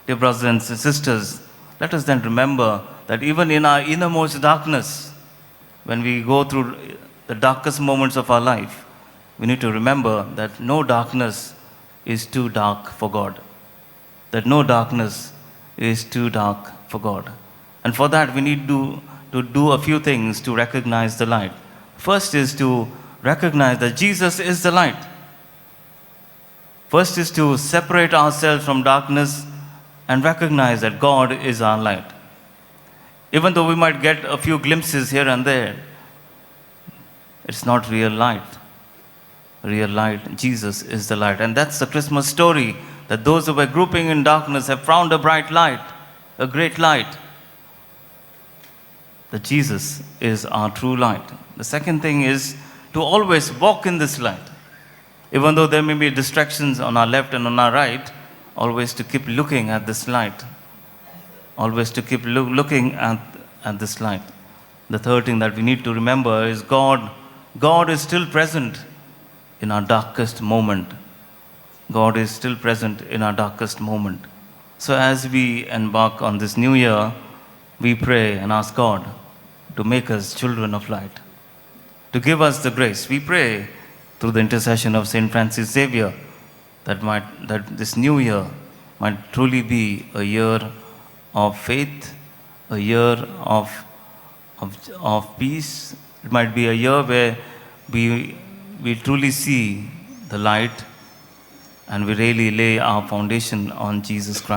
Dear brothers and sisters, let us then remember that even in our innermost darkness, when we go through the darkest moments of our life, we need to remember that no darkness is too dark for God. That no darkness is too dark for God. And for that, we need to do a few things to recognize the light. First is to recognize that Jesus is the light. First is to separate ourselves from darkness and recognize that God is our light. Even though we might get a few glimpses here and there, it's not real light. Real light, Jesus is the light. And that's the Christmas story, that those who were grouping in darkness have found a bright light, a great light. That Jesus is our true light. The second thing is to always walk in this light. Even though there may be distractions on our left and on our right, always to keep looking at this light. Always to keep looking at this light. The third thing that we need to remember is God is still present in our darkest moment. God is still present in our darkest moment. So as we embark on this new year, we pray and ask God to make us children of light, to give us the grace. We pray through the intercession of Saint Francis Xavier that this new year might truly be a year of faith, a year of peace. It might be a year where we truly see the light and we really lay our foundation on Jesus Christ.